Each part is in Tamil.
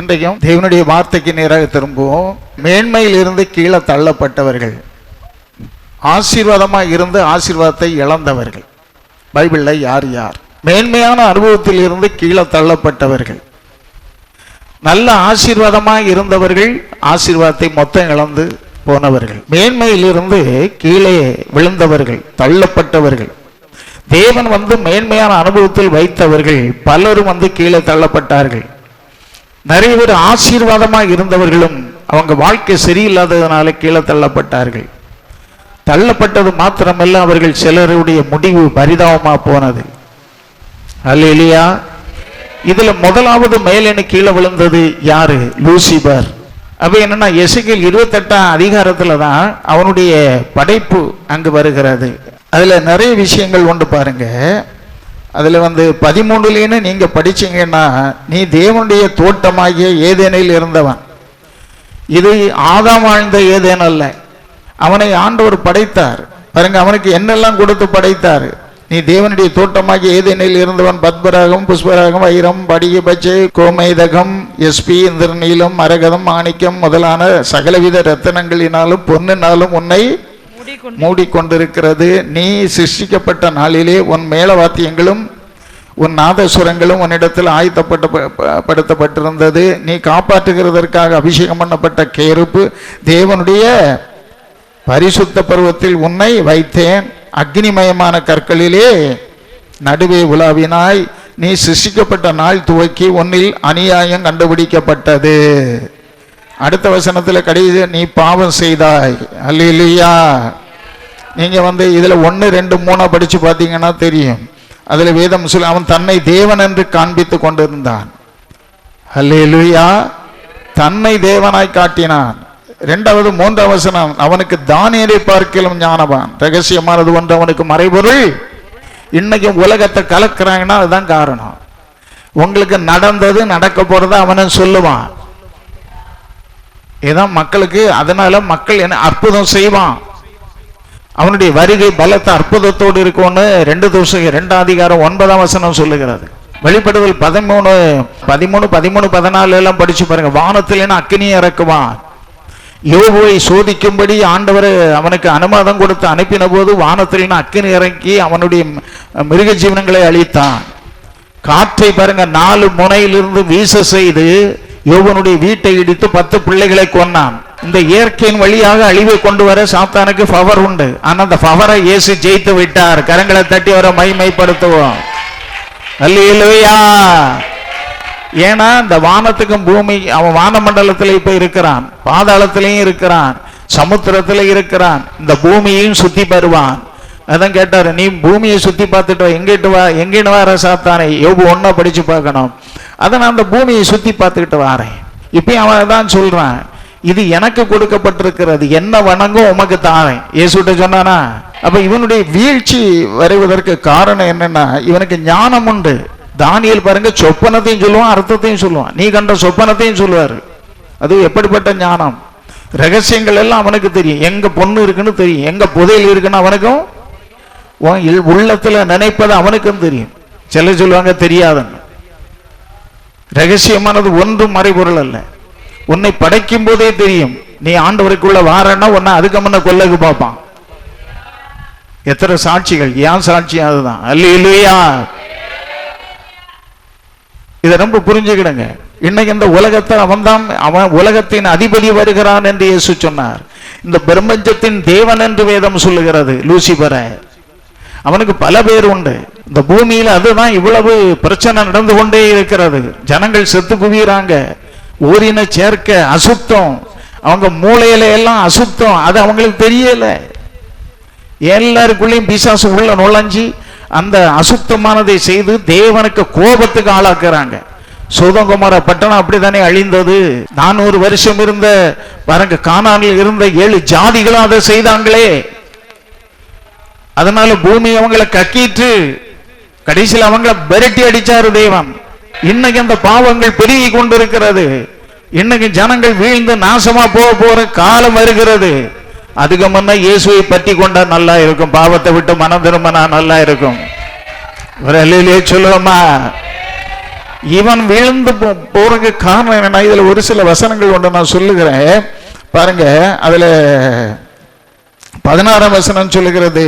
இன்றைக்கும் தேவனுடைய வார்த்தைக்கு நேராக திரும்புவோம். மேன்மையில் இருந்து கீழே தள்ளப்பட்டவர்கள், ஆசீர்வாதமாக இருந்து ஆசீர்வாதத்தை இழந்தவர்கள். பைபிளில் யார் யார்? மேன்மையான அனுபவத்தில் இருந்து கீழே தள்ளப்பட்டவர்கள், நல்ல ஆசீர்வாதமாக இருந்தவர்கள், ஆசீர்வாதத்தை மொத்தம் இழந்து போனவர்கள். மேன்மையில் இருந்து கீழே விழுந்தவர்கள், தள்ளப்பட்டவர்கள். தேவன் மேன்மையான அனுபவத்தில் வைத்தவர்கள் பலரும் கீழே தள்ளப்பட்டார்கள். நிறைய பேர் ஆசீர்வாதமாக இருந்தவர்களும் அவங்க வாழ்க்கை சரியில்லாததுனால கீழே தள்ளப்பட்டார்கள். தள்ளப்பட்டது மாத்திரமல்ல, அவர்கள் சிலருடைய முடிவு பரிதாபமாக போனது. அல்லேலூயா. இதுல முதலாவது மேலெனு கீழே விழுந்தது யாரு? லூசிபர். அப்ப என்னன்னா, எசேக்கியேல் 28ஆம் அதிகாரத்துல தான் அவனுடைய படைப்பு அங்கு வருகிறது. அதுல நிறைய விஷயங்கள் உண்டு பாருங்க. அதுல 13 நீங்க படிச்சீங்கன்னா, நீ தேவனுடைய தோட்டமாகிய ஏதேனில் இருந்தவன். இது ஆதாம் வாழ்ந்த ஏதேன் அல்ல, அவனை ஆண்டவர் படைத்தார். பாருங்க, அவனுக்கு என்னெல்லாம் கொடுத்து படைத்தார். நீ தேவனுடைய தோட்டமாகிய ஏதேனில் இருந்தவன். பத்மராகம், புஷ்பராகம், வைரம், படிக, பச்சை, கோமைதகம், எஸ்பி, இந்திரநீலம், மரகதம், மாணிக்கம் முதலான சகலவித ரத்தனங்களினாலும் பொன்னினாலும் உன்னை மூடிக்கொண்டிருக்கிறது. நீ சிருஷ்டிக்கப்பட்ட நாளிலே உன் மேளவாத்தியங்களும் உன் நாதசுரங்களும் உன்னிடத்தில் ஆயத்தப்படுத்தப்பட்டிருந்தது. நீ காப்பாற்றுகிறதற்காக அபிஷேகம் பண்ணப்பட்ட கேருப்பு, தேவனுடைய பரிசுத்த பருவத்தில் உன்னை வைத்தேன். அக்னிமயமான கற்களிலே நடுவே உலாவினாய். நீ சிருஷ்டிக்கப்பட்ட நாள் துவக்கி உன்னில் அநியாயம் கண்டுபிடிக்கப்பட்டது. அடுத்த வசனத்தில் கடைசி, நீ பாவம் செய்தாய். அல்லேலூயா. நீங்க இதுல 1, 2, 3 படிச்சு பார்த்தீங்கன்னா தெரியும். அதுல வேதம் சொல்ல, அவன் தன்னை தேவன் என்று காண்பித்து கொண்டிருந்தான். அல்லேலூயா. தன்னை தேவனாய் காட்டினான். 2வது 3 வசனம், அவனுக்கு தானியேலை பார்க்கிலும் ஞானவான், ரகசியமானது ஒன்று அவனுக்கு மறைபொருள். இன்னைக்கு உலகத்தை கலக்குறாங்கன்னா அதுதான் காரணம். உங்களுக்கு நடந்தது நடக்க போறத அவனை சொல்லுவான். இதான் மக்களுக்கு. அதனால மக்கள் என்ன அற்புதம் செய்வான். அவனுடைய வருகை பலத்த அற்புதத்தோடு இருக்கும்னு 2 அதிகாரம் 9ஆம் வசனம் சொல்லுகிறது. வெளிப்படுதல் 13, 14 எல்லாம் படிச்சு பாருங்க. வானத்தில் அக்கினி இறக்குவான். யோபுவை சோதிக்கும்படி ஆண்டவர் அவனுக்கு அனுமதம் கொடுத்து அனுப்பின போது வானத்தில் அக்கினி இறக்கி அவனுடைய மிருக ஜீவனங்களை அழித்தான். காற்றை பாருங்க 4 முனையிலிருந்து வீச செய்து யோபனுடைய வீட்டை இடித்து 10 பிள்ளைகளை கொன்னான். இந்த இயற்கையின் வழியாக அழிவை கொண்டு வர சாத்தானுக்கு பவர் உண்டு. ஆனா அந்த பவரை இயேசு ஜெயித்து விட்டார். கரங்களை தட்டி அவரை மகிமைப்படுத்துவோம். அல்லேலூயா. ஏன்னா இந்த வானத்துக்கும் பூமி, அவன் வானமண்டலத்தில் இப்ப இருக்கிறான், பாதாளத்திலையும் இருக்கிறான், சமுத்திரத்துல இருக்கிறான், இந்த பூமியையும் சுத்தி பெறுவான். அதான் கேட்டாரு, நீ பூமியை சுத்தி பார்த்துட்டு வா. எங்கிட்டு வர சாத்தானே? யோபு 1 படிச்சு பார்க்கணும். அதை நான் அந்த பூமியை சுத்தி பார்த்துக்கிட்டு வாரேன். இப்பயும் அவன் தான் சொல்றான், இது எனக்கு கொடுக்கப்பட்டிருக்கிறது, என்ன வணங்கும் உமக்கு தாரேன். இயேசுட்ட சொன்னானா? அப்ப இவனுடைய வீழ்ச்சி வருவதற்கு காரணம் என்னன்னா, இவனுக்கு ஞானம் உண்டு. தானியேல் பாருங்க, சொப்பனத்தையும் சொல்லுவான், அர்த்தத்தையும் சொல்லுவான். நீ கண்ட சொப்பனத்தையும் சொல்லுவாரு. அது எப்படிப்பட்ட ஞானம்! ரகசியங்கள் எல்லாம் அவனுக்கு தெரியும். எங்க பொண்ணு இருக்குன்னு தெரியும், எங்க புதையல் இருக்குன்னு அவனுக்கும், உள்ளத்துல நினைப்பது அவனுக்கும் தெரியும். சில சொல்லுவாங்க தெரியாதுன்னு. ரகசியமானது ஒன்றும் மறைபொருள் அல்ல. உன்னை படைக்கும் போதே தெரியும். நீ ஆண்டவருக்குள்ள வாரன்னா உன்னை அதுக்கு முன்ன கொல்லக்கு பார்ப்பான். எத்தனை சாட்சிகள்! ஏன் சாட்சி? அதுதான். அல்லேலூயா. இதை ரொம்ப புரிஞ்சுக்கிடுங்க. இன்னைக்கு இந்த உலகத்தை அவன் உலகத்தின் அதிபதி வருகிறான் என்று இயேசு சொன்னார். இந்த பிரபஞ்சத்தின் தேவன் என்று வேதம் சொல்லுகிறது லூசிபரை. அவனுக்கு பல பேர் உண்டு இந்த பூமியில. அதுதான் இவ்வளவு பிரச்சனை நடந்து கொண்டே இருக்கிறது. ஜனங்கள் செத்து குவிறாங்க. ஊரின சேர்க்க அசுத்தம், அவங்க மூளையில எல்லாம் அசுத்தம். அது அவங்களுக்கு தெரியல. எல்லாருக்குள்ளேயும் பிசாசு உள்ள நுழைஞ்சி அந்த அசுத்தமானதை செய்து தேவனுக்கு கோபத்துக்கு ஆளாக்குறாங்க. சோதோம் கொமோரா பட்டணம் அப்படித்தானே அழிந்தது. 400 வருஷம் இருந்த பாருங்க, கானானில் இருந்த 7 ஜாதிகளும் அதை செய்தாங்களே. அதனால பூமி அவங்களை கக்கிட்டு கடைசியில் அவங்களை விரட்டி அடிச்சாரு தேவன். இன்னைக்கு அந்த பாவங்கள் பெருகி கொண்டிருக்கிறது. இன்னைக்கு ஜனங்கள் வீழ்ந்து நாசமா போற காலம் வருகிறது. அதுக்கு முன்ன இயேசுவை பற்றி கொண்டா நல்லா இருக்கும். பாவத்தை விட்டு மனம் திரும்பினா நல்லா இருக்கும். ஒரு அல்லேலூயா சொல்லுவோமா? இவன் விழுந்து போறதுக்கு காரணம் என்னன்னா, இதுல ஒரு சில வசனங்கள் ஒன்று நான் சொல்லுகிறேன் பாருங்க. அதுல 16ஆம் வசனம் சொல்லுகிறது,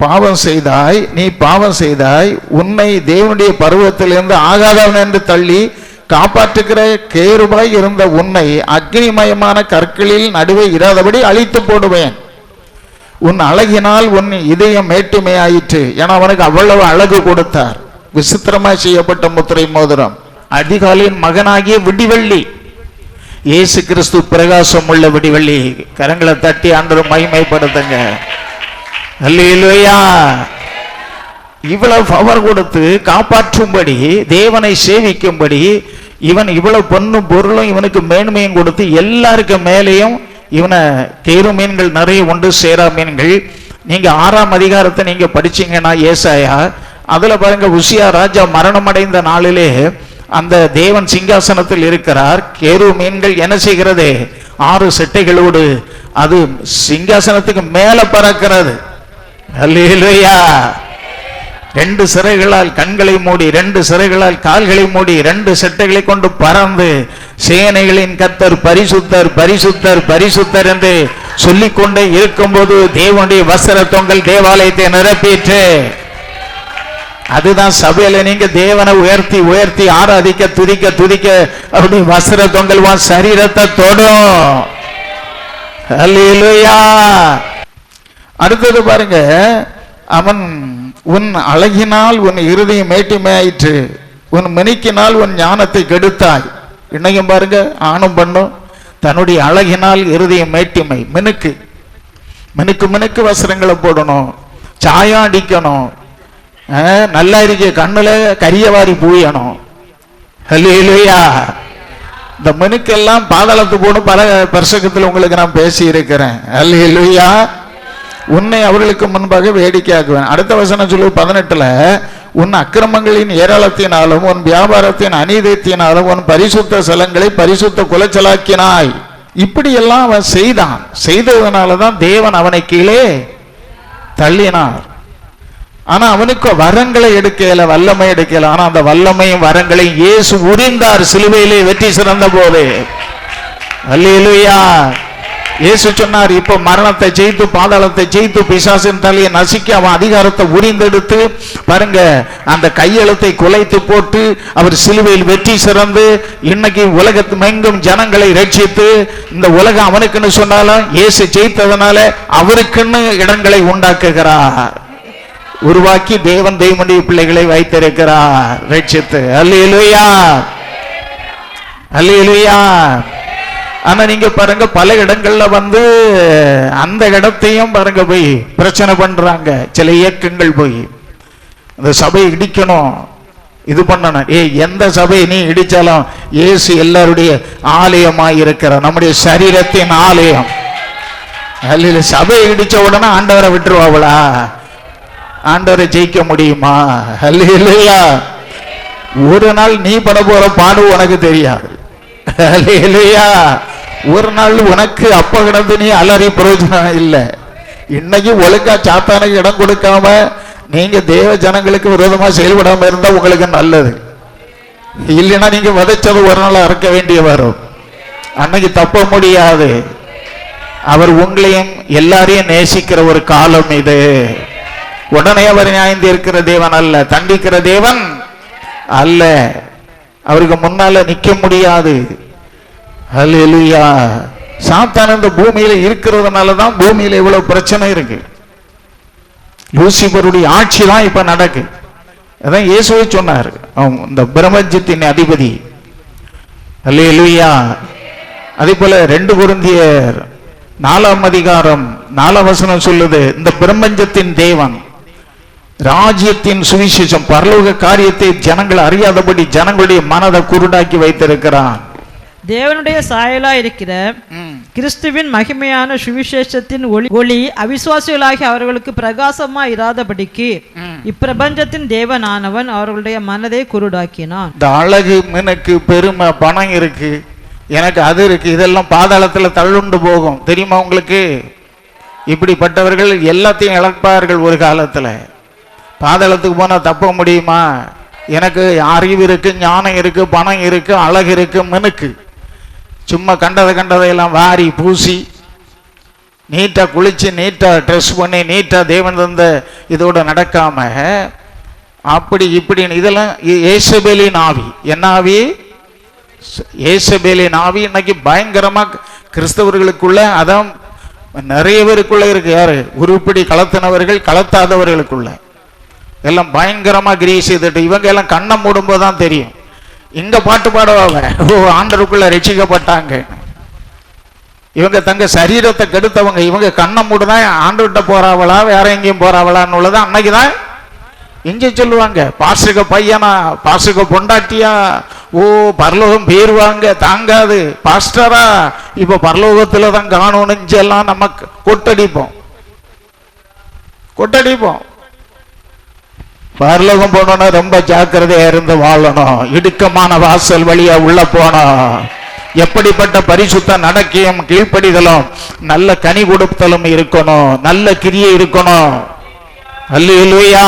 பாவம் செய்தாய், நீ பாவம் செய்தாய், உன்னை தேவனுடைய பருவத்திலிருந்து ஆகாதவன் என்று தள்ளி காப்பாற்றுகிற கேருபாய் இருந்த உன்னை அக்னிமயமான கற்களில் நடுவே இராதபடி அழித்து போடுவேன். உன் அழகினால் உன் இதயம் மேட்டுமையாயிற்று. ஏன்னா அவனுக்கு அவ்வளவு அழகு கொடுத்தார். விசித்திரமாய் செய்யப்பட்ட முத்திரை மோதிரம், அதிகாலையின் மகனாகிய விடிவெள்ளி, இயேசு கிறிஸ்து பிரகாசம் உள்ள விடிவெள்ளி. கரங்களை தட்டி ஆண்டவரை மகிமைப்படுத்துங்க. அல்லேலூயா. இவ்வளவு பவர் கொடுத்து காப்பாற்றும்படி, தேவனை சேவிக்கும்படி, இவன் இவ்வளவு பொண்ணும் பொருளும் இவனுக்கு மேன்மையும் கொடுத்து எல்லாருக்கும் மேலேயும் இவனை கேரு மீன்கள் நிறைய உண்டு, சேரா மீன்கள். நீங்க 6ஆம் அதிகாரத்தை நீங்க படிச்சீங்கன்னா ஏசாயா, அதுல பாருங்க, உசியா ராஜா மரணம் அடைந்த நாளிலே அந்த தேவன் சிங்காசனத்தில் இருக்கிறார். கேரு மீன்கள் என்ன செய்கிறது? 6 செட்டைகளோடு அது சிங்காசனத்துக்கு மேல பறக்கிறது. அல்லேலூயா. 2 சிறைகளால் கண்களை மூடி, 2 சிறைகளால் கால்களை மூடி, 2 செட்டைகளை கொண்டு பறந்து சேனைகளின் கர்த்தர் பரிசுத்தர் பரிசுத்தர் பரிசுத்தர் என்று சொல்லிக்கொண்டே இருக்கும்போது தேவனுடைய வஸ்திர தொங்கல் தேவாலயத்தை நிரப்பிற்று. அதுதான் சபையில நீங்க தேவனை உயர்த்தி உயர்த்தி ஆராதிக்க, துதிக்க துதிக்க அப்படி வஸ்திர தொங்கல் சரீரத்தை தொடும். அல்லேலூயா. அடுத்தது பாருங்க, அவன் உன் அழகினால் உன் இருதயம் மேட்டிமையாயிற்று, உன் மெனிக்கினால் உன் ஞானத்தை கெடுத்தாய். இன்னைக்கும் பாருங்க, ஆணும் பண்ணும் தன்னுடைய அழகினால் இருதயம் மேட்டிமை, மினுக்கு மினுக்கு மினுக்கு வஸ்திரங்களை போடணும், சாயம் அடிக்கணும், நல்லா இருக்க கண்ணுல கரியவாரி பூயணும். அல்லேலூயா. இந்த மினுக்கெல்லாம் பாதாளத்து போடும். பல பிரசங்கத்தில் உங்களுக்கு நான் பேசி இருக்கிறேன். அல்லேலூயா. உன்னை அவர்களுக்கு முன்பாக வேடிக்கையாக்குவேன். அடுத்த வசனம் சொல்லு 18ல, உன் அக்கிரமங்களின் ஏராளத்தினாலும் உன் வியாபாரத்தின் அநீதியினாலும் உன் பரிசுத்த ஸ்தலங்களை பரிசுத்த குலைச்சலாக்கினாய். இப்படி எல்லாம் அவன் செய்தான். செய்ததுனாலதான் தேவன் அவனை கீழே தள்ளினார். ஆனா அவனுக்கு வரங்களை எடுக்கல, வல்லமை எடுக்கல. ஆனா அந்த வல்லமையும் வரங்களையும் இயேசு உரிந்தார் சிலுவையிலே வெற்றி சிறந்த போது. அல்லேலூயா. இயேசு சொன்னார், இப்ப மரணத்தை ஜெயித்து பாதாளத்தை ஜெயித்து பிசாசின் தலையை நசுக்கி அவன் அதிகாரத்தை உரிந்தெடுத்து பாருங்க, அந்த கையெழுத்தை குலைத்து போட்டு அவர் சிலுவையில் வெற்றி சிறந்து இன்னைக்கு உலகமெங்கும் ஜனங்களை ரட்சித்து, இந்த உலகம் அவனுக்குன்னு சொன்னாலும் இயேசு ஜெயித்ததனால அவருக்குன்னு இடங்களை உண்டாக்குகிறார், உருவாக்கி தேவன் தேவனுடைய பிள்ளைகளை வைத்திருக்கிறார் ரட்சித்து. அல்லேலூயா. அல்லேலூயா. ஆனா நீங்க பாருங்க, பல இடங்கள்ல அந்த இடத்தையும் பாருங்க போய் பிரச்சனை பண்றாங்க. சில இயக்கங்கள் போய் அந்த சபை இடிக்கணும், இது பண்ணணும். எந்த சபை நீ இடிச்சாலும் இயேசு எல்லாருடைய ஆலயமாய் இருக்கிற நம்முடைய சரீரத்தின் ஆலயம். அல்ல, சபை இடிச்ச உடனே ஆண்டவரை விட்டுருவாங்களா? ஆண்டவரை ஜெயிக்க முடியுமா? அல்லேலூயா. ஒரு நாள் நீ பட போற பாடு உனக்கு தெரியாது. அல்லேலூயா. ஒரு நாள் உனக்கு அப்ப கிடந்து நீ அலறி பிரயோஜனம் இல்லை. இன்னைக்கு ஒழுங்கா சாத்தானுக்கு இடம் கொடுக்காம நீங்க தேவ ஜனங்களுக்கு விரோதமா செயல்படாம இருந்தா உங்களுக்கு நல்லது. இல்லைன்னா நீங்க விதைச்சது ஒரு நாள் அறுக்க வேண்டிய வரும். அன்னைக்கு தப்ப முடியாது. அவர் உங்களையும் எல்லாரையும் நேசிக்கிற ஒரு காலம் இது. உடனே அவர் நியாயம் தீர்க்கிற தேவன் அல்ல, தண்டிக்கிற தேவன் அல்ல. அவருக்கு முன்னால நிக்க முடியாது. அல்லேலூயா. சாத்தான் இந்த பூமியில இருக்கிறதுனால தான் பூமியில இவ்வளவு பிரச்சனை இருக்கு. லூசிபருடைய ஆட்சி தான் இப்ப நடக்கு. அதான் இயேசுவே சொன்னார், இந்த பிரபஞ்சத்தின் அதிபதி. அல்லேலூயா. அதே போல 2 கொரிந்தியர் 4ஆம் அதிகாரம் 4ஆம் வசனம் சொல்லுது, இந்த பிரபஞ்சத்தின் தேவன் ராஜ்யத்தின் சுவிசேஷம் பரலோக காரியத்தை ஜனங்கள் அறியாதபடி ஜனங்களுடைய மனதை குருடாக்கி வைத்திருக்கிறான். தேவனுடைய சாயலா இருக்கிற கிறிஸ்துவின் மகிமையான சுவிசேஷத்தின் ஒளி அவிசுவாசிகளாகி அவர்களுக்கு பிரகாசமா இராதபடிக்கு இப்பிரபஞ்சத்தின் தேவனானவன் அவர்களுடைய மனதை குருடாக்கினான். இந்த அழகு, எனக்கு பெருமை, பணம் இருக்கு, எனக்கு அது இருக்கு, இதெல்லாம் பாதாளத்துல தள்ளுண்டு போகும். தெரியுமா உங்களுக்கு? இப்படிப்பட்டவர்கள் எல்லாத்தையும் இழப்பார்கள் ஒரு காலத்துல. பாதாளத்துக்கு போனா தப்ப முடியுமா? எனக்கு அறிவு இருக்கு, ஞானம் இருக்கு, பணம் இருக்கு, அழகு இருக்கு, மினுக்கு. சும்மா கண்டதையெல்லாம் வாரி பூசி நீட்டா குளிச்சு நீட்டா ட்ரெஸ் பண்ணி நீட்டா தேவன் தந்த இதோட நடக்காம அப்படி இப்படின்னு இதெல்லாம் ஏசபேலின் ஆவி. என்ன ஆவி? ஏசபேலின் ஆவி இன்னைக்கு பயங்கரமா கிறிஸ்தவர்களுக்குள்ள, அதான் நிறைய பேருக்குள்ள இருக்கு. யாரு? உருப்படி கலத்தினவர்கள், கலத்தாதவர்களுக்குள்ள எல்லாம் பயங்கரமா கிரியை செய்துட்டு இவங்க எல்லாம் கண்ணை மூடும்போது தான் தெரியும். இங்க பாட்டு பாடுவாங்க, ஓ ஆண்டருக்குள்ள ரட்சிக்கப்பட்டாங்க. இவங்க தங்க சரீரத்தை கெடுத்தவங்க. இவங்க கண்ணை மூடுதான் ஆண்டுகிட்ட போறாவளா வேற எங்கேயும் போறாவளான்னு உள்ளதான் அன்னைக்குதான் இங்க சொல்லுவாங்க. பாசுக பையனா, பாசுக பொண்டாட்டியா, ஓ பரலோகம் பேருவாங்க தாங்காது பாஸ்டரா, இப்ப பரலோகத்துல தான் காணணும் நம்ம கொட்டடிப்போம். பரலோகம் போனோம்னா ரொம்ப ஜாக்கிரதையா இருந்து வாழணும். இடுக்கமான வாசல் வழியா உள்ள போனோம். எப்படிப்பட்ட பரிசுத்த நடக்கையும் கீழ்ப்படிதலும் நல்ல கனி கொடுத்தலும் இருக்கணும், நல்ல கிரியை இருக்கணும். அல்லேலூயா.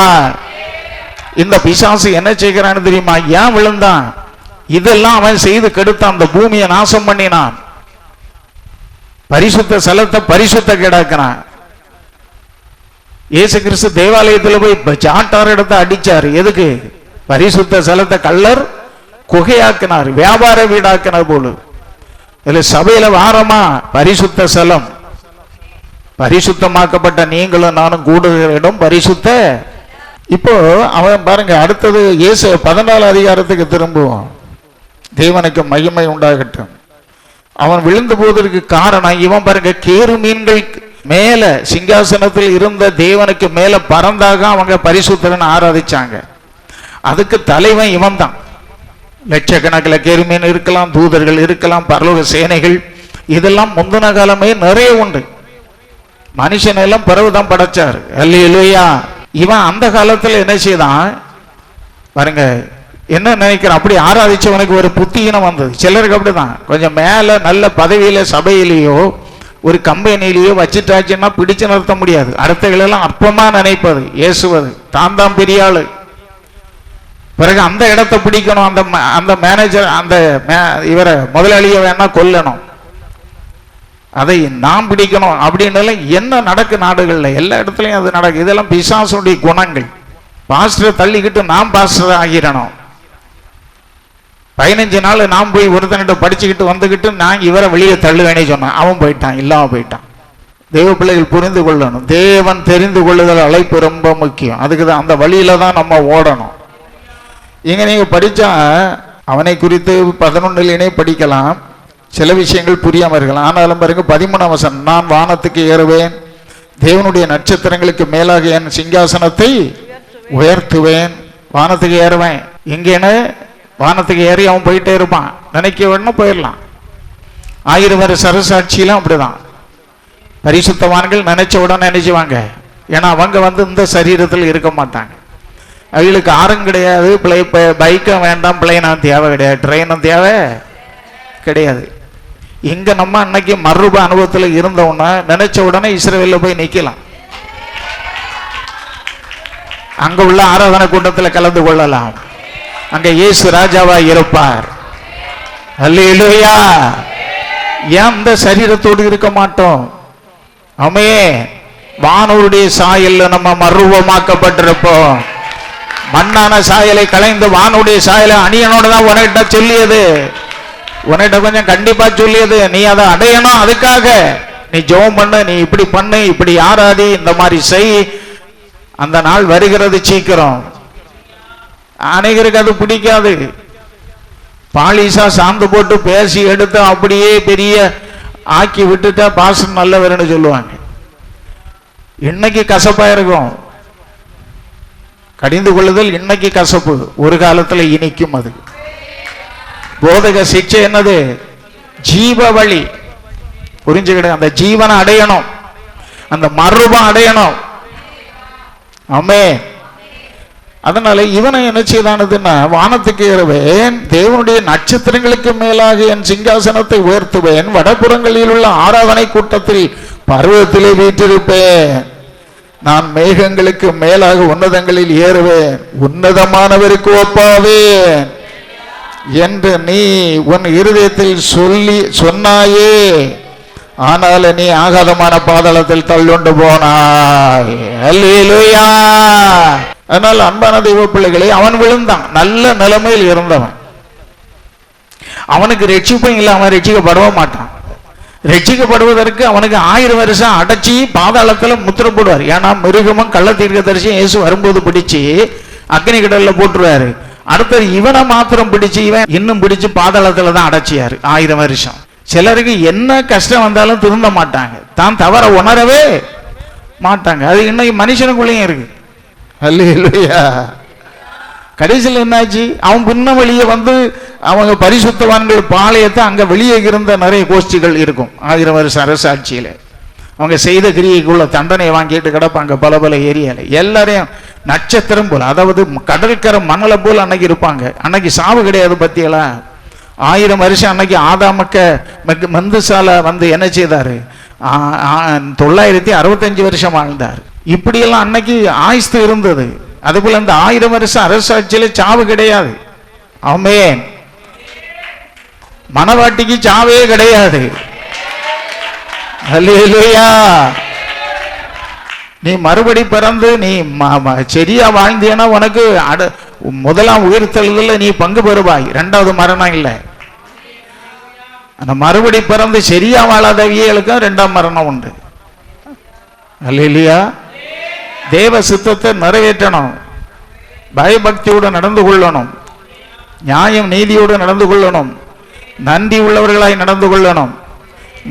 இந்த பிசாசு என்ன செய்கிறான்னு தெரியுமா? ஏன் விழுந்தான்? இதெல்லாம் அவன் செய்து கெடுத்தான். அந்த பூமியை நாசம் பண்ணினான். பரிசுத்த ஸ்தலத்தை பரிசுத்த கிடக்கிறான். இயேசு கிறிஸ்து தேவாலயத்தில் போய் சாட்டார் இடத்தை அடிச்சார். எதுக்கு? பரிசுத்த ஸ்தலத்தை கள்ளர் குகையாக்கினார், வியாபார வீடாக்கினார் போல. இதுல சபையில வாரமா பரிசுத்த ஸ்தலம், பரிசுத்தமாக்கப்பட்ட நீங்களும் நானும் கூடுகிற இடம் பரிசுத்த. இப்போ அவன் பாருங்க, அடுத்தது இயேசு 14 அதிகாரத்துக்கு திரும்புவோம். தேவனுக்கு மகிமை உண்டாகட்டும். அவன் விழுந்து போவதற்கு காரணம் இவன் பாருங்க, கேரு மீன்கள் மேல சிங்காசனத்தில் இருந்த தேவனுக்கு மேல பறந்தாக அவங்க பரிசுத்தரன் ஆராதிச்சாங்க. அதுக்கு தலைவன் இவன் தான். லட்சக்கணக்கில் கேருமீன் இருக்கலாம், தூதர்கள் இருக்கலாம், பரலோக சேனைகள், இதெல்லாம் முந்தின காலமே நிறைய உண்டு. மனுஷன் எல்லாம் பிறகுதான் படைச்சார். அல்லேலூயா. இவன் அந்த காலத்துல என்ன செய்தான் பாருங்க, என்ன நினைக்கிறான்? அப்படி ஆராதிச்சவனுக்கு ஒரு புத்தியினம் வந்தது. சிலருக்கு அப்படிதான், கொஞ்சம் மேல நல்ல பதவியில சபையிலேயோ ஒரு கம்பெனிலேயோ வச்சுட்டாச்சுன்னா பிடிச்சு நிறுத்த முடியாது. அடுத்தகளெல்லாம் அற்பமா நினைப்பது, ஏசுவது, தான் பெரிய ஆளு. பிறகு அந்த இடத்தை பிடிக்கணும், அந்த மேனேஜர், அந்த இவரை முதலாளியை வேணா கொல்லணும், அதை நாம் பிடிக்கணும் அப்படின்னு என்ன நடக்கு நாடுகள்ல? எல்லா இடத்துலையும் அது நடக்கு. இதெல்லாம் பிசாசுடைய குணங்கள். பாஸ்டரை தள்ளிக்கிட்டு நாம் பாஸ்டர் ஆகிடணும். 15 நாள் நாம் போய் ஒருத்தனிட்ட படிச்சுக்கிட்டு வந்துக்கிட்டு நான் இவரை வெளியே தள்ளுவேனே சொன்னான். அவன் போயிட்டான், இல்லாம போயிட்டான். தெய்வ பிள்ளைகள் புரிந்து கொள்ளணும். தேவன் தெரிந்து கொள்ளுதல் அழைப்பு ரொம்ப முக்கியம். அதுக்கு தான் அந்த வழியில தான் நம்ம ஓடணும். இங்க நீங்க படிச்சா அவனை குறித்து 11 படிக்கலாம், சில விஷயங்கள் புரியாம இருக்கலாம். ஆனாலும் பாருங்க 13ஆம் வசனம், நான் வானத்துக்கு ஏறுவேன், தேவனுடைய நட்சத்திரங்களுக்கு மேலாக என் சிங்காசனத்தை உயர்த்துவேன். வானத்துக்கு ஏறுவேன். எங்கேன்னு வானத்துக்கு ஏறி அவன் போயிட்டே இருப்பான். நினைக்க வேணும் போயிடலாம். 1000 வருஷ சரசாட்சியிலும் அப்படிதான். பரிசுத்தவான்கள் நினைச்ச உடனே நினைச்சுவாங்க. ஏன்னா அவங்க இந்த சரீரத்தில் இருக்க மாட்டாங்க. அவங்களுக்கு ஆறும் கிடையாது, பைக்கும் வேண்டாம், பிளைனும் தேவை கிடையாது, ட்ரெயினும் தேவை கிடையாது. இங்க நம்ம அன்னைக்கு மறுரூப அனுபவத்தில் இருந்தோம்னா நினைச்ச உடனே இஸ்ரவேல்ல போய் நிக்கலாம். அங்க உள்ள ஆராதனை கூட்டத்தில் கலந்து கொள்ளலாம். அங்க இயேசு ராஜாவா இருப்பார். அல்லேலூயா. ஏன் இந்த சரீரத்தோடு இருக்க மாட்டோம்? ஆமே, வானோருடைய சாயல்ல நம்ம மறுரூபமாக்கப்பட்டிருப்போம். மண்ணான சாயலை கலைந்து வானுடைய சாயலை அணியனோட தான் உனக்கிட்ட சொல்லியது. உன்னிட்ட கொஞ்சம் கண்டிப்பா சொல்லியது. நீ அதை அடையணும். அதுக்காக நீ ஜெபம் பண்ணு, நீ இப்படி பண்ணு, இப்படி ஆராதி, இந்த மாதிரி செய். அந்த நாள் வருகிறது சீக்கிரம். அநேகருக்கு அது பிடிக்காது. பாலிசா சாந்து போட்டு பேசி எடுத்து அப்படியே பெரிய ஆக்கி விட்டுட்டா பாசம் நல்லவர்னு சொல்லுவாங்க. இன்னைக்கு கசப்பா இருக்கும். கடிந்து கொள்ளுதல் இன்னைக்கு கசப்பு, ஒரு காலத்துல இனிக்கும். அது போதக சிக்ஷை என்னது? ஜீவ வழி. புரிஞ்சுக்கிட, அந்த ஜீவனை அடையணும், அந்த மறுரூபம் அடையணும். ஆமே. அதனால இவனை என்ன செய்தானதுன்னா, வானத்துக்கு ஏறுவேன், தேவனுடைய நட்சத்திரங்களுக்கு மேலாக என் சிங்காசனத்தை உயர்த்துவேன், வடபுறங்களில் உள்ள ஆராதனை கூட்டத்தில் பர்வதத்திலே வீற்றிருப்பேன். நான் மேகங்களுக்கு மேலாக உன்னதங்களில் ஏறுவேன், உன்னதமானவருக்கு ஒப்பாவேன் என்று நீ உன் இருதயத்தில் சொன்னாயே, ஆனால் நீ ஆகாதமான பாதாளத்தில் தள்ளுண்டு போனாய். அல்லேலூயா. அதனால் அன்பான தெய்வ பிள்ளைகளை, அவன் விழுந்தான், நல்ல நிலைமையில் இருந்தவன். அவனுக்கு ரட்சிப்பும் இல்லை, அவன் ரட்சிக்கப்படவே மாட்டான். ரட்சிக்கப்படுவதற்கு அவனுக்கு 1000 வருஷம் அடைச்சி பாதாளத்தில் முத்திர போடுவார். ஏன்னா மிருகமும் கள்ள தீர்க்கதரிசியும் இயேசு வரும்போது பிடிச்சி அக்னி கடல்ல போட்டுருவாரு. அடுத்தது இவனை மாத்திரம் பிடிச்சு இவன் இன்னும் பிடிச்சு பாதாளத்துல தான் அடைச்சியாரு 1000 வருஷம். சிலருக்கு என்ன கஷ்டம் வந்தாலும் திருந்த மாட்டாங்க, தான் தவற உணரவே மாட்டாங்க. அது இன்னைக்கு மனுஷனுக்குள்ளேயும் இருக்கு. அல்லேலூயா. கடைசியில் என்னாச்சு, அவன் பின்ன வெளியே வந்து அவங்க பரிசுத்தவான்கள் பாளையத்தை அங்க வெளியே இருந்த நிறைய கோஷ்டிகள் இருக்கும். 1000 வருஷம் அரசாட்சியில அவங்க செய்த கிரியைக்குள்ள தண்டனையை வாங்கிட்டு கிடப்பாங்க பல பல ஏரியால. எல்லாரையும் நட்சத்திரம் போல, அதாவது கடற்கரை மணலை போல அன்னைக்கு இருப்பாங்க. அன்னைக்கு சாவு கிடையாது பத்தியெல்லாம். 1000 வருஷம் அன்னைக்கு ஆதாமக்க மந்துசால வந்து என்ன செய்தாரு, 965 வருஷம் வாழ்ந்தார். இப்படியெல்லாம் அன்னைக்கு ஆயுஸ்து இருந்தது. அதுபோல இந்த 1000 வருஷம் அரசாட்சியில சாவு கிடையாது. ஆமென். மனவாட்டிக்கு சாவே கிடையாது. அல்லேலூயா. நீ மறுபடி பிறந்து நீ சரியா வாழ்ந்தீனா உனக்கு முதலாம் உயிர்த்தெழுதல்ல நீ பங்கு பெறுவாய். 2வது மரணம் இல்லை. அந்த மறுபடி பிறந்து சரியா வாழாதவியலுக்கும் 2ஆம் மரணம் உண்டு. அல்லேலூயா. தேவ சித்தத்தை நிறைவேற்றணும், பயபக்தியோடு நடந்து கொள்ளணும், நியாயம் நீதியோடு நடந்து கொள்ளணும், நன்றி உள்ளவர்களாய் நடந்து கொள்ளணும்,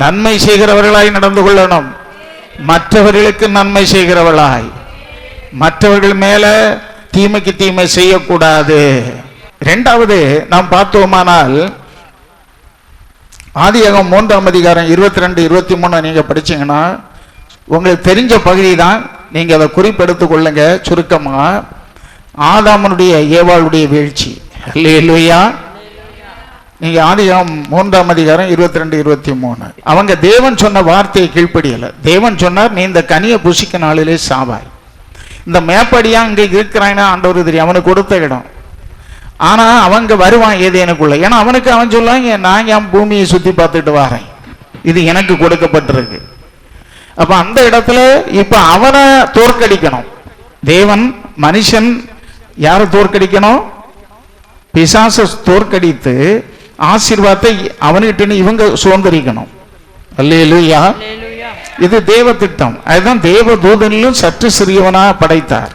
நன்மை செய்கிறவர்களாய் நடந்து கொள்ளணும், மற்றவர்களுக்கு நன்மை செய்கிறவர்களாய், மற்றவர்கள் மேல தீமைக்கு தீமை செய்யக்கூடாது. 2வது நாம் பார்த்தோமானால் ஆதியாகமம் 3ஆம் அதிகாரம் 22, 23 நீங்க படிச்சீங்கன்னா உங்களுக்கு தெரிஞ்ச பகுதி தான். நீங்க அதை குறிப்பெடுத்துக் கொள்ளுங்க. சுருக்கமா ஆதாமனுடைய ஏவாளுடைய வீழ்ச்சி. அல்லேலூயா. நீங்க ஆதியாகமம் 3ஆம் அதிகாரம் 22, 23 அவங்க தேவன் சொன்ன வார்த்தையை கீழ்ப்படியல. தேவன் சொன்னார், நீ இந்த கனியை புசிக்க நாளிலே சாவாய். இந்த மேப்படியா இங்க இருக்கிறாங்கன்னா ஆண்டவர் தெரியும், அவனுக்கு கொடுத்த இடம். ஆனா அவங்க வருவான் ஏதேனுக்குள்ள. ஏன்னா அவனுக்கு அவன் சொல்லுவாங்க, நான் என் பூமியை சுத்தி பார்த்துட்டு வரேன், இது எனக்கு கொடுக்கப்பட்டிருக்கு. அப்ப அந்த இடத்துல இப்ப அவனை தோற்கடிக்கணும். தேவன் மனுஷன் யாரை தோற்கடிக்கணும்? பிசாசை தோற்கடித்து ஆசீர்வாதத்தை அவன்கிட்ட இவங்க சுதந்திரிக்கணும். அல்லேலூயா. இது தேவ திட்டம். அதுதான் தேவ தூதனிலும் சற்று சிறியவனா படைத்தார்.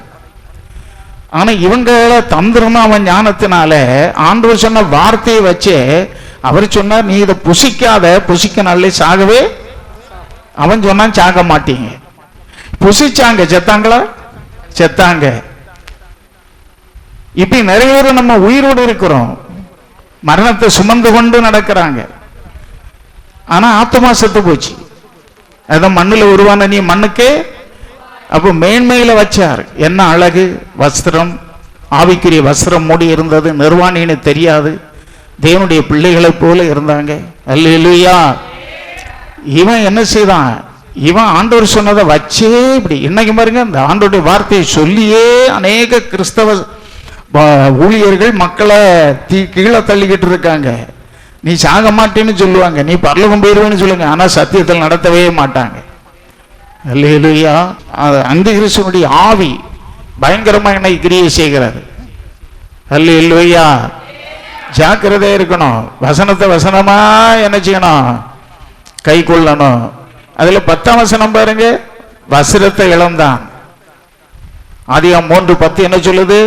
ஆனா இவங்களை தந்திரமா அவன் ஞானத்தினால ஆண்டவர் சொன்ன வார்த்தையை வச்சே அவர் சொன்னார், நீ இதை புசிக்காத, புசிக்க நாளே சாகவே. அவன் சொன்னான், சாக மாட்டீங்க. புசிச்சாங்க, செத்தாங்களா? செத்தாங்க. இப்படி நிறைய பேர் நம்ம உயிரோடு இருக்கிறோம், மரணத்தை சுமந்து கொண்டு நடக்கிறாங்க. ஆனா ஆத்மா செத்து போச்சு. அதான் மண்ணுல உருவான நீ மண்ணுக்கே. அப்போ மேன்மையில வச்சார். என்ன அழகு வஸ்திரம், ஆவிக்குரிய வஸ்திரம் மூடி இருந்தது. நிர்வாணின்னு தெரியாது, தேவனுடைய பிள்ளைகளை போல இருந்தாங்க. அல்லேலூயா. இவன் என்ன செய்தான்? இவன் ஆண்டவர் சொன்னதை வச்சே இப்படி. இன்னைக்கு பாருங்க, இந்த ஆண்டோடைய வார்த்தையை சொல்லியே அநேக கிறிஸ்தவ ஊழியர்கள் மக்களை கீழே தள்ளிக்கிட்டு இருக்காங்க. நீ சாக மாட்டேன்னு சொல்லுவாங்க, நீ பரலோகம் போயிருவேன்னு சொல்லுங்க, ஆனா சத்தியத்தில் நடத்தவே மாட்டாங்க. அல்லேலூயா. அந்த கிறிஸ்துவனுடைய ஆவி பயங்கரமா என்னை கிரியை செய்கிறது. அல்லேலூயா. ஜாக்கிரதையா இருக்கணும். வசனத்தை வசனமா என்ன செய்யணும்? கை கொள்ளணும். அதுல 10ஆம் வசனம் பாருங்க, வஸ்திரத்தை இழந்தான். ஆதியாகமம் 3:10 என்ன சொல்லுது?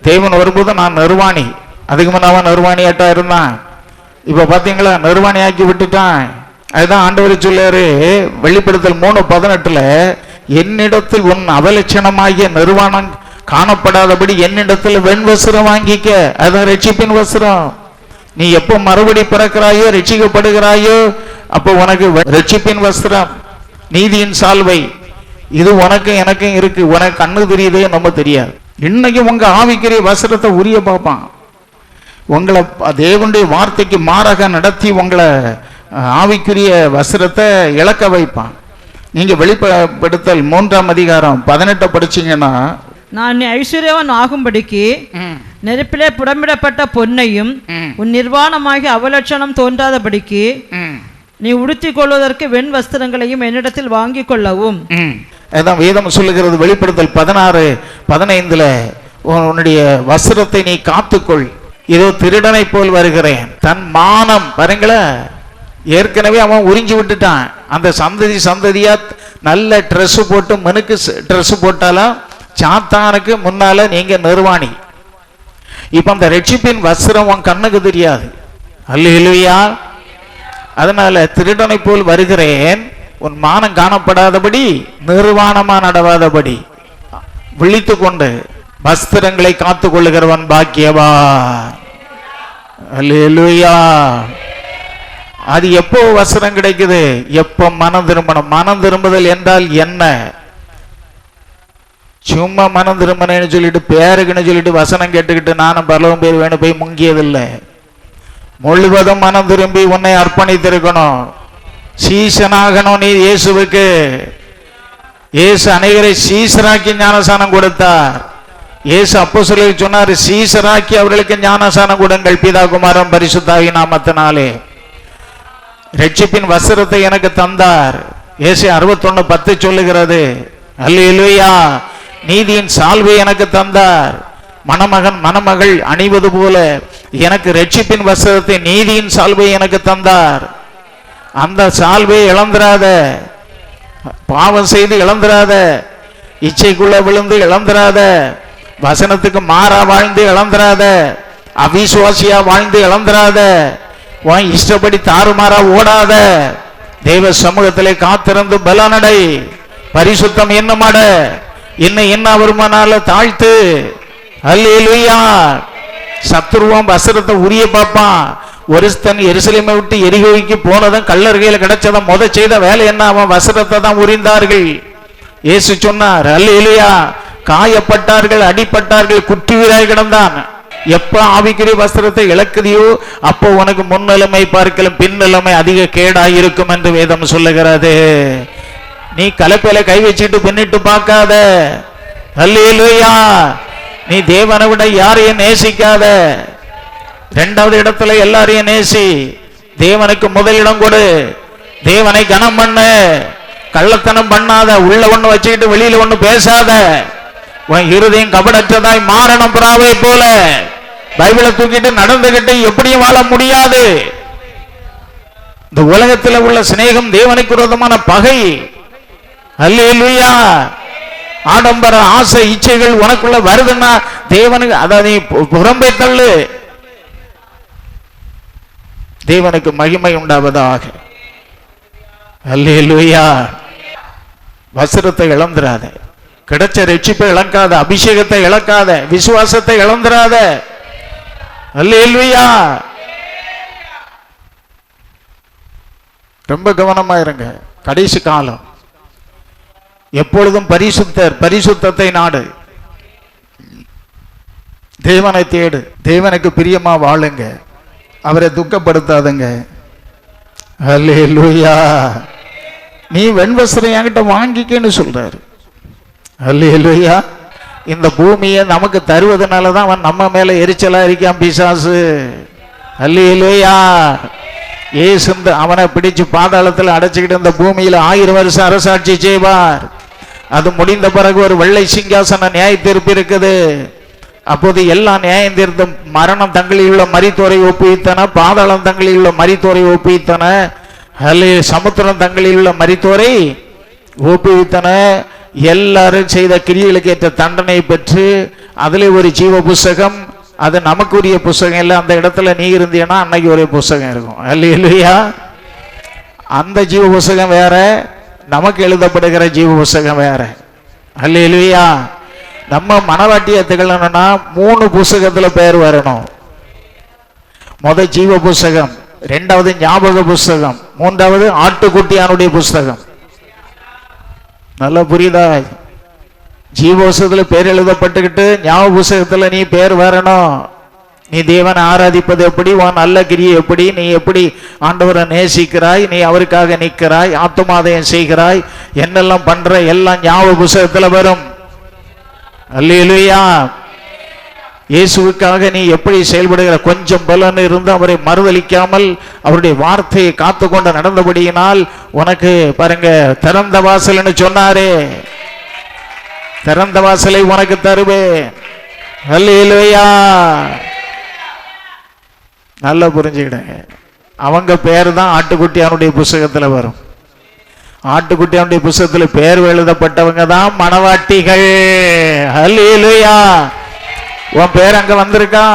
தேவன் வரும்போது நான் நிர்வாணி. அதுக்கு முன்ன அவன் நிர்வாணியாட்டா இருந்தான். இப்ப பாத்தீங்களா, நிர்வாணி ஆக்கி விட்டுட்டான். அதுதான் ஆண்டவர் சொல்லாரு வெளிப்படுத்தல் 3:18, என்னிடத்தில் உன் அவலட்சணமாகிய நிர்வாணம் காணப்படாதபடி என்னிடத்தில் வெண் வஸ்திரம் வாங்கிக்க. அதுதான் ரட்சிப்பின் வஸ்திரம். நீ எப்போ மறுபடி பிறக்கிறாயோ, ரட்சிக்கப்படுகிறாயோ, அப்போ உனக்கு ரட்சிப்பின் வஸ்திரம், நீதியின் சால்வை, இது உனக்கு எனக்கும் இருக்கு. உனக்கு கண்ணு தெரியுதே, நம்ம தெரியாது. இன்னைக்கு உங்க ஆவிக்குரிய வஸ்திரத்தை உரிய பார்ப்பான். உங்களை தேவனுடைய வார்த்தைக்கு மாறாக நடத்தி உங்களை ஆவிக்குரிய வஸ்திரத்தை இழக்க வைப்பான். நீங்க வெளிப்படுத்தல் 3ஆம் அதிகாரம் 18 படிச்சீங்கன்னா, நான் நீ ஐஸ்வர்யவன் ஆகும்படிக்கு நெருப்பிலே புடமிடப்பட்ட பொன்னையும் உன் நிர்வாணமாகி அவலட்சணம் தோன்றாதபடிக்கு நீ உடுத்திக் கொள்வதற்கு வெண் வஸ்திரங்களையும் என்னிடத்தில் வாங்கிக் கொள்ளவும். அதான் வேதம் சொல்லுகிறது. வெளிப்படுத்தல் 16:15 உன்னுடைய வஸ்திரத்தை நீ காத்துக்கொள், இதோ திருடனை போல் வருகிறேன். தன் மானம் பாருங்களேன், ஏற்கனவே அவன் உறிஞ்சி விட்டுட்டான். அந்த சந்ததியா நல்ல ட்ரெஸ் போட்டு மனுக்கு ட்ரெஸ் போட்டாலும் சாத்தானுக்கு முன்னால நீங்க நிர்வாணி. இப்ப அந்த ரட்சிப்பின் வஸ்திரம் உன் கண்ணுக்கு தெரியாது. அல்லேலூயா. அதனால திருடனை போல் வருகிறேன், உன் மானம் காணப்படாதபடி நிர்வாணமா நடவாதபடி விழித்து கொண்டு வஸ்திரங்களை காத்துக் கொள்ளுகிறவன் பாக்கியவா. அல்லேலூயா. அது எப்போ வஸ்திரம் கிடைக்குது? எப்போ மனம் திரும்பணும். மனம் திரும்புதல் என்றால் என்ன? சும்மா மனம் திரும்பினு சொல்லிட்டு பேருக்குன்னு சொல்லிட்டு வசனம் கேட்டுக்கிட்டு நானும் பலவும் பேர் வேணும் போய் முங்கியதில்லை. முழுவதும் மனம் திரும்பி உன்னை அர்ப்பணித்திருக்கணும். சீசனாகணும் நீ இயேசுவுக்கு. இயேசு அநேகரை சீசராக்கி ஞானசானம் கொடுத்தார். இயேசு அப்போஸ்தலருக்கு சொன்னார், சீசராக்கி அவர்களுக்கு ஞானசானம் கொடுங்கள் பிதா குமாரன் பரிசுத்தாவி நாமத்தினாலே. ரட்சிப்பின் வஸ்திரத்தை எனக்கு தந்தார். இயேசு 61:10 சொல்லுகிறது. அல்லேலூயா. நீதியின் சால்வை எனக்கு தந்தார். மணமகன் மணமகள் அணிவது போல எனக்கு ரட்சிப்பின் வஸ்திரத்தை, நீதியின் சால்வை எனக்கு தந்தார். அந்த சால்வை இழந்துராத, பாவம் செய்து இழந்துராத, இச்சைக்குள்ள விழுந்து இழந்துராத, வசனத்துக்கு மாறா வாழ்ந்து இழந்துராத, அவிசுவாசியா வாழ்ந்து இழந்துராத, உன் இஷ்டப்படி தாறுமாறா ஓடாத, தெய்வ சமூகத்திலே காத்திருந்து பலனடை. பரிசுத்தம் என்னமாட என்ன வருமானால தாழ்த்து. அல்லேலூயா. சத்துருவான் வஸ்திரத்தை உரிய பார்ப்பான். ஒருத்தன் எருசலேமை விட்டு எரிகோய்க்கு போனதும் கள்ளர் கையில கிடைச்சதான் முத செய்த வேலை என்ன? அவன் வஸ்திரத்தை தான் உரிந்தார்கள். இயேசு சொன்னார், அல்லேலூயா. காயப்பட்டார்கள், அடிப்பட்டார்கள், குற்றுயிராய் கிடந்தான். எப்ப ஆவிக்குரிய வஸ்திரத்தை இழக்குதியோ அப்போ உனக்கு முன்னிலைமை பார்க்கலும் பின்னிலைமை அதிக கேடாய் இருக்கும் என்று வேதம் சொல்லுகிறது. நீ கலப்பையில கை வச்சுட்டு பின்னிட்டு பார்க்காத. அல்லேலூயா. நீ தேவனை விட யாரையும் நேசிக்காத. 2வது இடத்துல எல்லாரையும் நேசி. தேவனுக்கு முதலிடம் கொடு. தேவனை கனம் பண்ணு. கள்ளத்தனம் பண்ணாத. உள்ள ஒண்ணு வச்சுக்கிட்டு வெளியில ஒண்ணு பேசாத. உன் இருதயம் கபடற்றதாய் மாரணம் புறாவை போல பைபிளை தூக்கிட்டு நடந்துகிட்டு எப்படியும் வாழ முடியாது. இந்த உலகத்தில் உள்ள சிநேகம் தேவனுக்கு விரோதமான பகை. அல்லேலூயா. ஆடம்பர ஆசை இச்சைகள் உனக்குள்ள வருதுன்னா தேவனுக்கு அதை நீ புறம்பை தள்ளு. தேவனுக்கு மகிமை உண்டாவதாக. அல்லேலூயா. வஸ்திரத்தை இழந்துராத, கிடைச்ச ரட்சிப்பை இழக்காத, அபிஷேகத்தை இழக்காத, விசுவாசத்தை இழந்துராத. அல்லேலூயா. ரொம்ப கவனமா இருங்க. கடைசி காலம். எப்பொழுதும் பரிசுத்தத்தை நாடு. தேவனை தேடு. தேவனுக்கு பிரியமா வாழுங்க. அவரை துக்கப்படுத்தாதுங்க. அல்லேலூயா. நீ வெண்வஸ்திரம் என்கிட்ட வாங்கிக்கன்னு சொல்றாரு. அல்லேலூயா. இந்த பூமியை நமக்கு தருவதனால தான் அவன் நம்ம மேல எரிச்சலா இருக்கான் பிசாசு. அல்லேலூயா. ஏசு அவனை பிடிச்சு பாதாளத்தில் அடைச்சுக்கிட்டு இந்த பூமியில 1000 வருஷம் அரசாட்சி செய்வார். அது முடிந்த பிறகு ஒரு வெள்ளை சிங்காசன நியாய தீர்ப்பு இருக்குது. அப்போது எல்லா நியாயம் தீர்த்து மரணம் தங்களில் உள்ள மரித்தோரை ஒப்புவித்தன, பாதாளம் தங்களில் உள்ள மரித்தோரை ஒப்புவித்தன, சமுத்திரம் தங்களில் உள்ள மரித்தோரை ஒப்புவித்தன. எல்லாரும் செய்த கிரியைகளுக்கு ஏற்ற தண்டனை பெற்று அதுல ஒரு ஜீவ புஸ்தகம், அது நமக்குரிய புஸ்தகம் இல்லை. அந்த இடத்துல நீ இருந்தீன்னா அன்னைக்கு ஒரே புஸ்தகம் இருக்கும். அல்லேலூயா. அந்த ஜீவ புஸ்தகம் வேற, நமக்கு எழுதப்படுகிற ஜீவ புஸ்தகம் வேற. அல்லேலூயா. நம்ம மனவாட்டியை திகழணும்னா 3 புஸ்தகத்துல பெயர் வரணும். முதல் ஜீவ புஸ்தகம், 2வது ஞாபக புஸ்தகம், 3வது ஆட்டுக்குட்டியானுடைய புஸ்தகம். நல்லா புரியுதா? ஜீவ புஸ்தகத்துல பேர் எழுதப்பட்டுக்கிட்டு ஞாபக புஸ்தகத்துல நீ பேர் வரணும். நீ தேவனை ஆராதிப்பது எப்படி, உன் நல்ல கிரியை எப்படி, நீ எப்படி ஆண்டவரை நேசிக்கிறாய், நீ அவருக்காக நிற்கிறாய், ஆத்துமாதயம் செய்கிறாய், என்னெல்லாம் பண்ற எல்லாம் ஞாபக புஸ்தகத்துல வரும். அல்லேலூயா. இயேசுவுக்காக நீ எப்படி செயல்படுகிற, கொஞ்சம் பலன் இருந்து அவரை மறுதலிக்காமல் அவருடைய வார்த்தையை காத்து கொண்டு நடந்தபடியினால் உனக்கு பாருங்க திறந்த வாசல்னு சொன்னாரே, திறந்த வாசலை உனக்கு தருவேன். அல்லேலூயா. நல்லா புரிஞ்சுக்கிடுங்க. அவங்க பேர் தான் ஆட்டுக்குட்டியானுடைய புஸ்தகத்துல வரும். ஆட்டுக்குட்டியானுடைய புஸ்தகத்துல பேர் எழுதப்பட்டவங்க தான் மணவாட்டிகள். அல்லேலூயா. உன் பேர் அங்க வந்திருக்கா,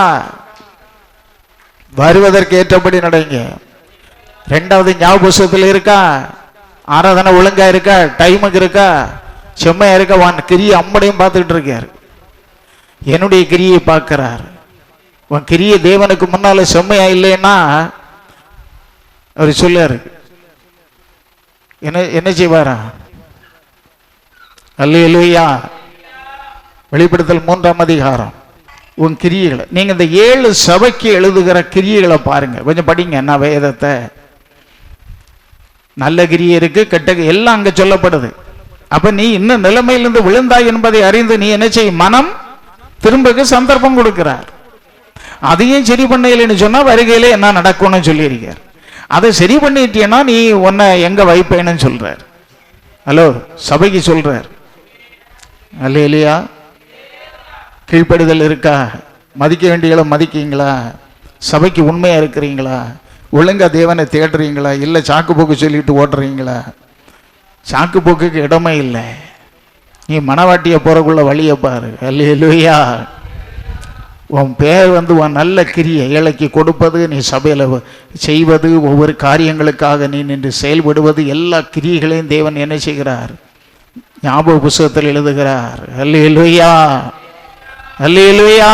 வருவதற்கு ஏற்றபடி நடங்க. ரெண்டாவது ஞாபக புஸ்தகத்தில் இருக்கா, ஆராதனை ஒழுங்கா இருக்கா, டைமுக்கு இருக்கா, செம்மையா இருக்கா, உன் கிரியை அம்மனையும் பார்த்துக்கிட்டு இருக்காரு, என்னுடைய கிரியை பார்க்கிறார். உன் கிரியை தேவனுக்கு முன்னால செம்மையா இல்லைன்னா அவர் சொல்லாரு, என்ன செய்வாரா? அல்லேலூயா. வெளிப்படுத்தல் 3ஆம் அதிகாரம். உன் கிரியைகளை நீங்க இந்த 7 சபைக்கு எழுதுகிற கிரியைகளை பாருங்க, கொஞ்சம் படிங்க. என்ன வேதத்தை, நல்ல கிரியை இருக்கு, கெட்ட எல்லாம் அங்க சொல்லப்படுது. அப்ப நீ இன்னும் நிலைமையிலிருந்து விழுந்தாய் என்பதை அறிந்து நீ என்ன செய்ய, மனம் திரும்பக்கு சந்தர்ப்பம் கொடுக்கிறார். அதையும் சரி பண்ணலைன்னு சொன்னா வருகையில என்ன நடக்கும்னு சொல்லியிருக்கார். அதை சரி பண்ணிட்டீன்னா நீ உன்னை எங்க வைப்பேன்னு சொல்றார். ஹலோ, சபைக்கு சொல்றார். அல்லேலூயா. கீழ்ப்படுதல் இருக்கா, மதிக்க வேண்டியகளை மதிக்கீங்களா, சபைக்கு உண்மையா இருக்கிறீங்களா, ஒழுங்கா தேவனை தேடுறீங்களா, இல்லை சாக்கு போக்கு சொல்லிட்டு ஓட்டுறீங்களா? சாக்கு போக்குக்கு இடமே இல்லை. நீ மனவாட்டிய போறக்குள்ள வழியை பாரு. அல்லேலூயா. உன் பேர் உன் நல்ல கிரியை ஏழைக்கு கொடுப்பது, நீ சபையில் செய்வது, ஒவ்வொரு காரியங்களுக்காக நீ நின்று செயல்படுவது, எல்லா கிரியைகளையும் தேவன் என்ன செய்கிறார், ஞாபக புஸ்தகத்தில் எழுதுகிறார். அல்லேலூயா. அல்லேலூயா.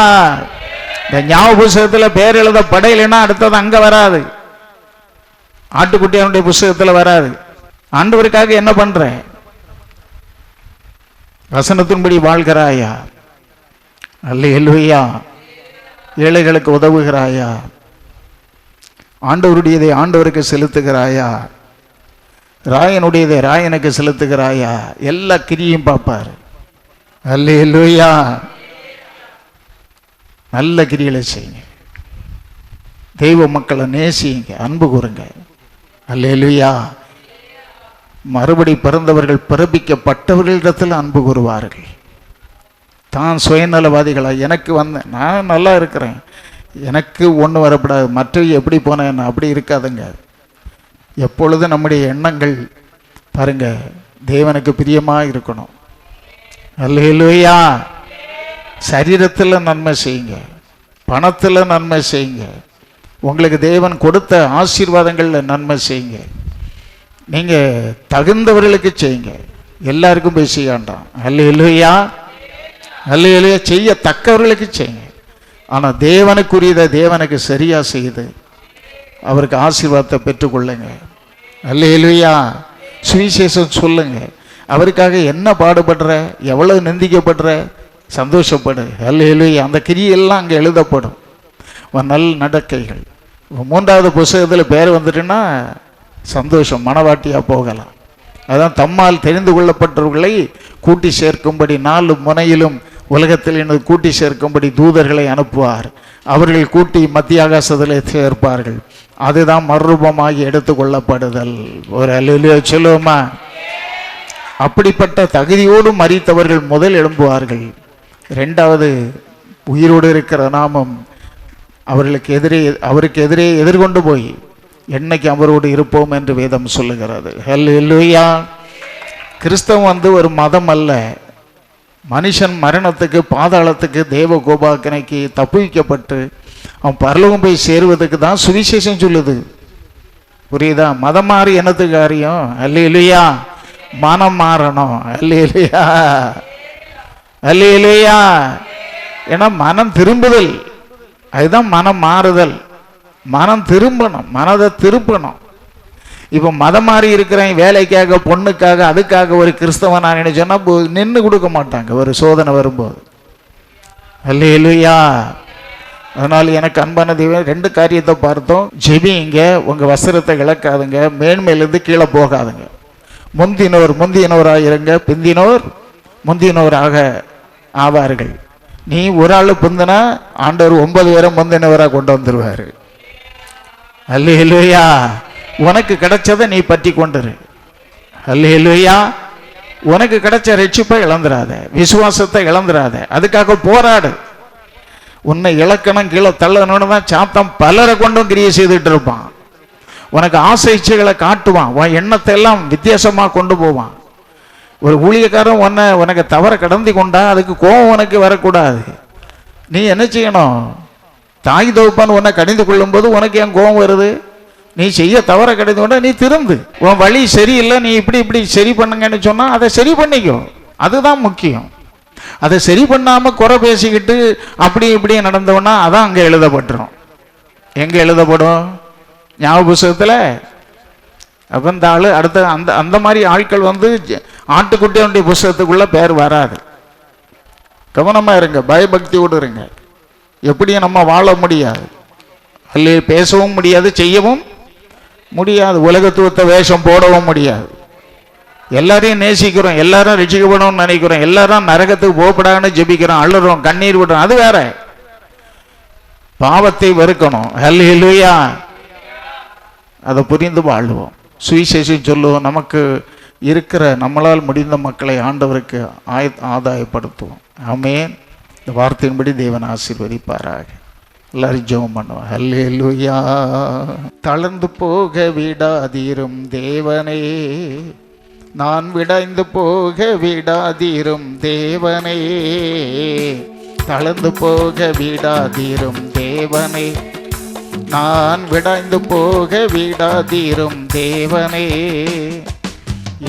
இந்த ஞாபக புஸ்தகத்தில் பேர் எழுதப்படையிலைன்னா அடுத்தது அங்க வராது, ஆட்டுக்குட்டியானுடைய புஸ்தகத்தில் வராது. ஆண்டவருக்காக என்ன பண்ற, வசனத்தின்படி வாழ்கிறாயா? அல்லேலூயா. ஏழைகளுக்கு உதவுகிறாயா? ஆண்டவருடையதை ஆண்டவருக்கு செலுத்துகிறாயா? ராயனுடையதை ராயனுக்கு செலுத்துகிறாயா? எல்லா கிரியும் பார்ப்பார். அல்லேலூயா. நல்ல கிரிகளை செய்யுங்க, தெய்வ மக்களை நேசிங்க, அன்பு கூறுங்க. அல்லேலூயா. மறுபடி பிறந்தவர்கள் பிறப்பிக்கப்பட்டவர்களிடத்தில் அன்பு கூறுவார்கள். தான் சுயநலவாதிகளா, எனக்கு நான் நல்லா இருக்கிறேன், எனக்கு ஒன்று வரப்படாது, மற்ற எப்படி போனேன் அப்படி இருக்காதுங்க. எப்பொழுது நம்முடைய எண்ணங்கள் பாருங்க தேவனுக்கு பிரியமாக இருக்கணும். அல்லேலூயா. சரீரத்தில் நன்மை செய்யுங்க, பணத்தில் நன்மை செய்யுங்க, உங்களுக்கு தேவன் கொடுத்த ஆசீர்வாதங்களில் நன்மை செய்யுங்க. நீங்கள் தகுந்தவர்களுக்கு செய்யுங்க, எல்லாருக்கும் போய் செய்ய வேண்டாம். அல்லேலூயா. அல்லேலூயா. செய்யத்தக்கவர்களுக்கு செய்யுங்க. ஆனால் தேவனுக்குரியதை தேவனுக்கு சரியாக செய்து அவருக்கு ஆசீர்வாதத்தை பெற்றுக்கொள்ளுங்க. அல்லேலூயா. சுவிசேஷம் சொல்லுங்க, அவருக்காக என்ன பாடுபடுற, எவ்வளவு நிந்திக்கப்படுற, சந்தோஷப்படு. அல்லேலூயா. அந்த கிரியெல்லாம் அங்கே எழுதப்படும். நல்ல நடக்கைகள். 3வது புஸ்தகத்தில் பேர் வந்துட்டுன்னா சந்தோஷம், மனவாட்டியாக போகலாம். அதான் தம்மால் தெரிந்து கொள்ளப்பட்டவர்களை கூட்டி சேர்க்கும்படி 4 முனையிலும் உலகத்தில் எனது கூட்டி சேர்க்கும்படி தூதர்களை அனுப்புவார். அவர்கள் கூட்டி மத்திய ஆகாசத்தில் சேர்ப்பார்கள். அதுதான் மறுரூபமாகி எடுத்துக்கொள்ளப்படுதல். ஒரு அல்லேலூயா சொல்லுவோமா? அப்படிப்பட்ட தகுதியோடு மரித்தவர்கள் முதல் எழும்புவார்கள். 2வது உயிரோடு இருக்கிற நாமம் அவருக்கு எதிரே எதிர்கொண்டு போய் என்னைக்கு அவரோடு இருப்போம் என்று வேதம் சொல்லுகிறது. அல்லேலூயா. கிறிஸ்தவம் ஒரு மதம் அல்ல. மனுஷன் மரணத்துக்கு, பாதாளத்துக்கு, தேவ கோபாக்கனைக்கு தப்புவிக்கப்பட்டு அவன் பரலோகம் போய் சேருவதற்கு தான் சுவிசேஷம் சொல்லுது. புரியுதா? மதம் மாறி என்னத்துக்கு காரியம்? அல்லேலூயா. மனம் மாறணும். அல்லேலூயா. அல்லேலூயா. ஏன்னா மனம் திரும்புதல், அதுதான் மனம் மாறுதல். மனம் திரும்பணும், மனதை திருப்பணும். இப்போ மதம் மாறி இருக்கிறேன், வேலைக்காக, பொண்ணுக்காக, அதுக்காக ஒரு கிறிஸ்தவன் நான் சொன்னா நின்று கொடுக்க மாட்டாங்க ஒரு சோதனை வரும்போது. அல்லேலூயா. அதனால் எனக்கு அன்பான தெய்வம், 2 காரியத்தை பார்த்தோம். ஜெபிங்க, உங்கள் வஸ்திரத்தை இழக்காதுங்க, மேன்மையிலிருந்து கீழே போகாதுங்க. முந்தினோராக இருங்க, பிந்தினோர் முந்தினோராக ஆவார்கள். நீ ஒரு ஆள் பிந்தினா ஆண்டவர் 9 பேரை முந்தினவராக கொண்டு வந்துடுவார். அல்லேலூயா. உனக்கு கிடைச்சதை நீ பற்றி கொண்டுரு. அல்லேலூயா. உனக்கு கிடைச்ச ரட்சிப்பை இழந்துடாத, விசுவாசத்தை இழந்துடாத. அதுக்காக போராடு. உன்னை இலக்கணம் கீழே தள்ளணும்னு தான் சாத்தம் பலரை கொண்டும் கிரியை செய்துட்டு இருப்பான். உனக்கு ஆசை இச்சைகளை காட்டுவான், உன் எண்ணத்தை எல்லாம் வித்தியாசமாக கொண்டு போவான். ஒரு ஊழியக்காரன் உனக்கு தவற கடந்து கொண்டா அதுக்கு கோபம் உனக்கு வரக்கூடாது. நீ என்ன செய்யணும்? தாய் தகப்பன் உன்னை கடிந்து கொள்ளும் போது உனக்கு ஏன் கோபம் வருது? நீ செய்ய தவற கடிந்து கொண்டா நீ திருந்து. உன் வழி சரியில்லை, நீ இப்படி சரி பண்ணுங்கன்னு சொன்னா அதை சரி பண்ணிக்கோ. அதுதான் முக்கியம். அதை சரி பண்ணாம குறை பேசிக்கிட்டு அப்படி இப்படி நடந்தவனா அதான் அங்கே எழுதப்பட்டுரும். எங்க எழுதப்படும்? ஞாபக புஸ்தகத்தில். அப்போ இந்த ஆள் அடுத்த அந்த மாதிரி ஆட்கள் ஆட்டுக்குட்டியுடைய புஸ்தகத்துக்குள்ள பேர் வராது. கவனமா இருங்க, பயபக்தியோடு இருங்க. எப்படியும் நம்ம வாழ முடியாது, அல்ல பேசவும் முடியாது, செய்யவும் முடியாது, உலகத்துவத்தை வேஷம் போடவும் முடியாது. எல்லாரையும் நேசிக்கிறோம், எல்லாரும் ரட்சிக்கப்படணும்னு நினைக்கிறோம், எல்லாரும் நரகத்துக்கு போகப்படாதுன்னு ஜெபிக்கிறோம், அழுறோம், கண்ணீர் விடுறோம். அது வேற. பாவத்தை வெறுக்கணும். ஹல்லேலூயா. அதை புரிந்து வாழ்வோம், சுவிசேஷம் சொல்லுவோம். நமக்கு இருக்கிற நம்மளால் முடிந்த மக்களை ஆண்டவருக்கு ஆதாயப்படுத்துவோம். ஆமென். இந்த வார்த்தையின்படி தேவன் ஆசீர்வதிப்பாராக. எல்லாரும் ஜெபம் பண்ணுவோம். ஹல்லேலூயா. தளர்ந்து போக விடாதீரும் தேவனே, நான் விடைந்து போக விடாதீரும் தேவனே, தளர்ந்து போக விடாதீரும் தேவனே, நான் விடைந்து போக விடாதீரும் தேவனே,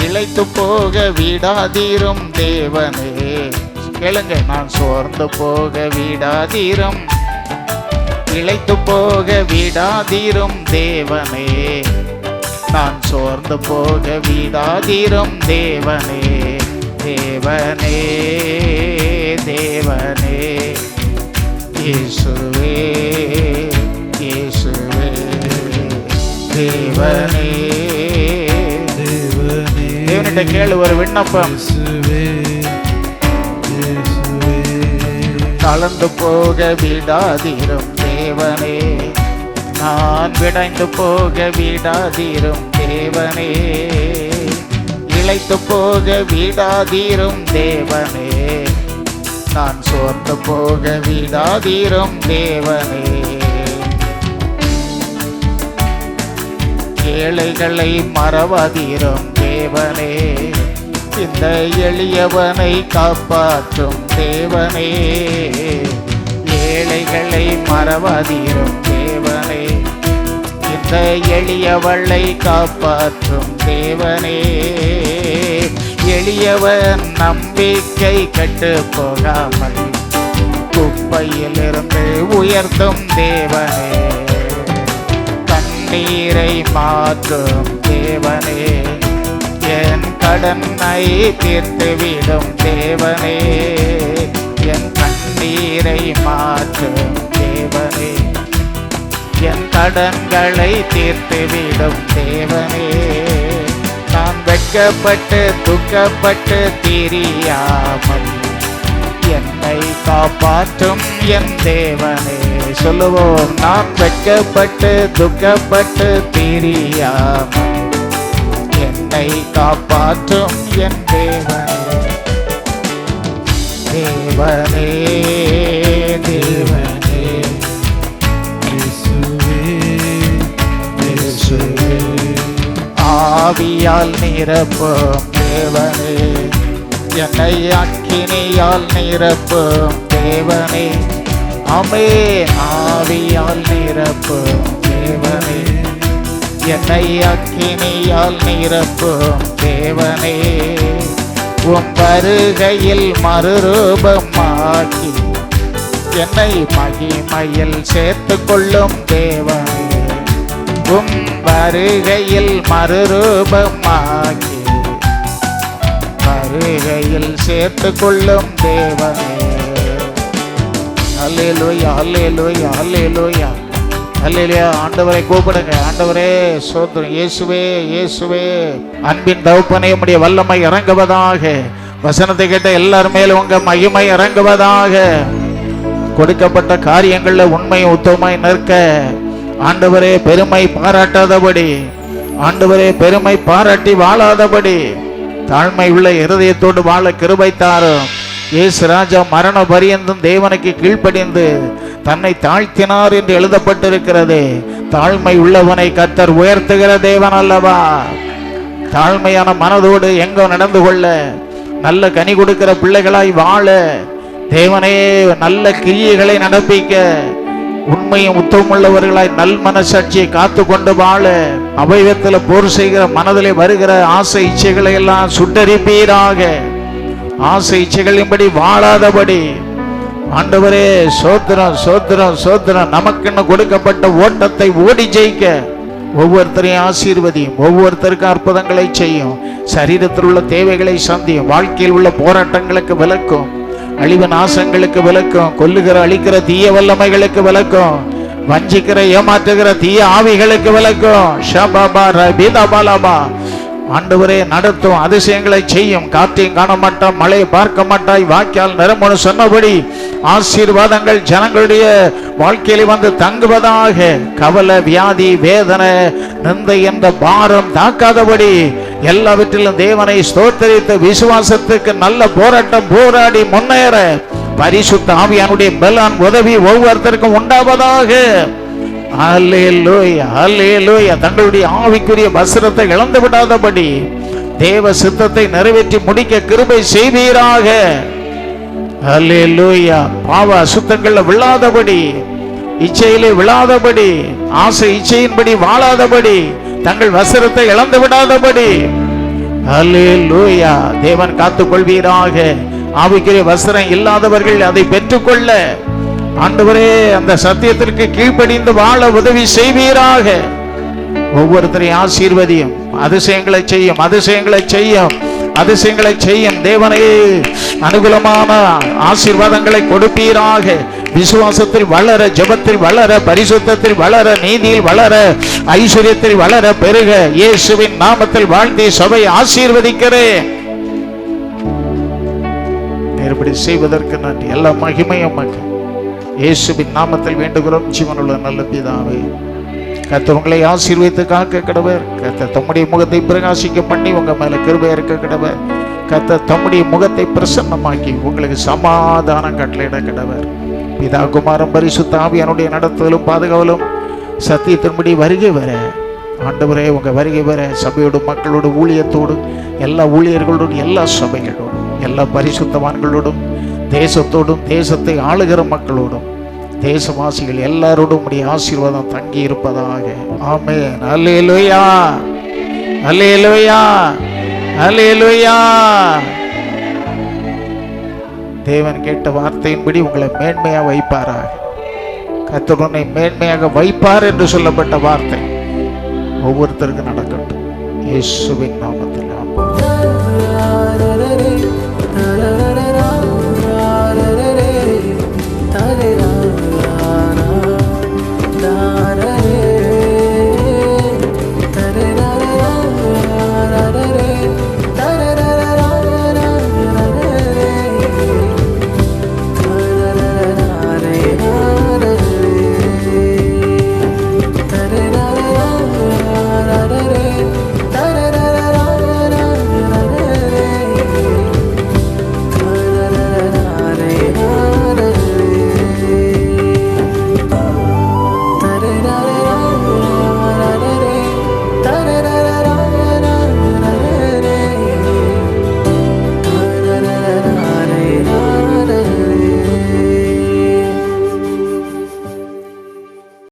இளைத்து போக விடாதீரும் தேவனே. கேளுங்க, நான் சோர்ந்து போக விடாதீரும், இளைத்து போக விடாதீரும் தேவனே, நான் சோர்ந்து போக விடாதீரும் தேவனே. தேவனே தேவனே இயேசுவே இயேசுவே, தேவனே தேவனிட்ட கேளு ஒரு விண்ணப்பம். தளர்ந்து போக விடாதீரும் தேவனே, நான் விடைந்து போக விடாதீரும் தேவனே, இளைத்து போக விடாதீரும் தேவனே, நான் சோர்ந்து போக விடாதீரும் தேவனே. ஏழைகளை மறவாதீரும் தேவனே, இந்த எளியவனை காப்பாற்றும் தேவனே, ஏழைகளை மறவாதீரும் தேவனே, இந்த எளியவளை காப்பாற்றும் தேவனே, எளியவன் நம்பிக்கை கெட்டு போகாமல் குப்பையிலிருந்து உயர்த்தும் தேவனே, கண்ணீரை மாற்றும் தேவனே, என் கடனை தீர்த்துவிடும் தேவனே, என் கண்ணீரை மாற்றும் தேவனே, என் கடன்களை தீர்த்துவிடும் தேவனே, நான் வெட்கப்பட்டு துக்கப்பட்டு திரியாமல் என்னை காப்பாற்றும் என் தேவனே. சொல்லுவோம், நான் வெட்கப்பட்டு துக்கப்பட்டு திரியாமல் என்னை காப்பாற்றும் என் தேவனே. தேவனே தேவனே ஆவியால் நிரப்பும் தேவனே, என்னை அக்கினியால் நிரப்பும் தேவனே. ஆமென். ஆவியால் நிரப்பும் தேவனே, என்னை அக்கினியால் நிரப்பும் தேவனே. உம் வருகையில் மறுரூபமாக்கி என்னை மகிமையில் சேர்த்து கொள்ளும் தேவனே. உம் வருகையில் மறுரூபமாக்கி வருகையில் சேர்த்து கொள்ளும் தேவனே. அல்லேலூயா, அல்லேலூயா, அல்லேலூயா, அல்லேலூயா. ஆண்டவரை கூப்பிடுங்க. ஆண்டவரே சோத்திரம். இயேசுவே, இயேசுவே. அன்பின் தகப்பனே, உம்முடைய வல்லமை இறங்குவதாக. வசனத்தை கேட்ட எல்லார் மேலும் உங்க மகிமை இறங்குவதாக. கொடுக்கப்பட்ட காரியங்கள்ல உண்மை உத்தமாய் நிற்க ஆண்டவரே பெருமை பாராட்டாதபடி, ஆண்டவரே பெருமை பாராட்டி வாழாதபடி தாழ்மை உள்ள இருதயத்தோடு வாழ கிருபை தாரும். இயேசு ராஜா மரண பரியந்தும் தேவனுக்கு கீழ்ப்படிந்து தன்னை தாழ்த்தினார் என்று எழுதப்பட்டிருக்கிறது. தாழ்மை உள்ளவனை கர்த்தர் உயர்த்துகிற தேவன் அல்லவா? தாழ்மையான மனதோடு எங்கோ நடந்து கொள்ள, நல்ல கனி கொடுக்கிற பிள்ளைகளாய் வாழ, தேவனே நல்ல கிரியைகளை நடப்பிக்க, உண்மையும் உத்தமுள்ளவர்களாய் நல் மனசாட்சியை காத்து கொண்டு வாழ, அவையத்தில் போர் செய்கிற மனதிலே வருகிற ஆசை இச்சைகளை எல்லாம் சுட்டரிப்பீராக. ஆசை இச்சைகளின்படி வாழாதபடி ஆண்டவரே சோத்திரம், சோத்திரம், சோத்திரம். நமக்குன்னு கொடுக்கப்பட்ட ஓட்டத்தை ஓடி ஜெயிக்க ஒவ்வொருத்தரையும் ஆசீர்வதியும், ஒவ்வொருத்தருக்கும் அற்புதங்களை செய்யும், சரீரத்தில் உள்ள தேவைகளை சந்தியும், வாழ்க்கையில் உள்ள போராட்டங்களுக்கு விலக்கும், அழிவு நாசங்களுக்கு விலக்கும், கொல்லுகிற அழிக்கிற தீய வல்லமைகளுக்கு விலக்கும், வஞ்சிக்கிற ஏமாற்றுகிற தீய ஆவிகளுக்கு விலக்கும். ஷபாபா ரபிதபாலபா. ஆண்டவரே நடத்தும், அதிசயங்களை செய்யும். காற்றையும் காண மாட்டாய், மழையை பார்க்க மாட்டாய், வாக்கியால் நிரம்புன்னு சொன்னபடி ஆசீர்வாதங்கள் ஜனங்களுடைய வாழ்க்கையில் வந்து தங்குவதாக. கவலை, வியாதி, வேதனை, நிந்தை என்ற பாரம் தாக்காதபடி எல்லாவற்றிலும் தேவனை ஸ்தோத்திரித்து விசுவாசத்துக்கு நல்ல போராட்டம் போராடி முன்னேற பரிசுத்த ஆவியானுடைய பலன் உதவி ஒவ்வொருத்தருக்கும் உண்டாவதாக. அல்லேலூயா, அல்லேலூயா. தங்களுடைய ஆவிக்குரிய வஸ்திரத்தை இழந்து விடாதபடி தேவ சித்தத்தை நிறைவேற்றி முடிக்க கிருபை செய்வீராக. அல்லேலூயா. பாவ அசுத்தங்கள்ல விழாதபடி, இச்சையிலே விழாதபடி, ஆசை இச்சையின்படி வாழாதபடி, தங்கள் வஸ்திரத்தை இழந்து விடாதபடி அல்லேலூயா தேவன் காத்துக் கொள்வீராக. ஆவிக்குரிய வஸ்திரம் இல்லாதவர்கள் அதை பெற்றுக்கொள்ள ஆண்டவரே அந்த சத்தியத்திற்கு கீழ்ப்படிந்து வாழ உதவி செய்வீராக. ஒவ்வொருத்தரையும் ஆசீர்வதியும், அதிசயங்களை செய்யும், அதிசயங்களை செய்யும், அதிசயங்களை செய்யும். தேவனே அனுகூலமான ஆசீர்வாதங்களை கொடுப்பீராக. விசுவாசத்தில் வளர, ஜெபத்தில் வளர, பரிசுத்தத்தில் வளர, நீதியில் வளர, ஐஸ்வர்யத்தில் வளர பெருக இயேசுவின் நாமத்தில் வாழ்த்தி சபை ஆசீர்வதிக்கிறேன். நேர்படி செய்வதற்கு நன்றி. எல்லா மகிமையும் மக்கள் இயேசுவின் நாமத்தில் வேண்டுகிறோம் ஜீவனுள்ள நல்ல பிதாவே. கர்த்தர் உங்களை ஆசீர்வதித்து காக்க கடவர். கர்த்தர் தம்முடைய முகத்தை பிரகாசிக்க பண்ணி உங்க மேல கிருபை இருக்க கடவர். கர்த்தர் தம்முடைய முகத்தை பிரசன்னமாக்கி உங்களுக்கு சமாதானம் கட்டளையிட கடவர். பிதா குமாரன் பரிசுத்த ஆவியானுடைய நடத்துதலும் பாதுகாவலும் சத்தியத்தின்படி வருகை வர ஆண்டவரே உங்க வருகை வர சபையோடு, மக்களோடு, ஊழியத்தோடு, எல்லா ஊழியர்களோடும், எல்லா சபைகளோடும், எல்லா பரிசுத்தவான்களோடும், தேசத்தோடும், தேசத்தை ஆளுகிற மக்களோடும், தேசவாசிகள் எல்லாரோடும் உடைய ஆசீர்வாதம் தங்கி இருப்பதாக. ஆமென். அல்லேலூயா, அல்லேலூயா, அல்லேலூயா. தேவன் கேட்ட வார்த்தையின்படி உங்களை மேன்மையாக வைப்பாராக. கர்த்தர் உன்னை மேன்மையாக வைப்பார் என்று சொல்லப்பட்ட வார்த்தை ஒவ்வொருத்தருக்கும் நடக்கட்டும் இயேசுவின் நாமத்தில்.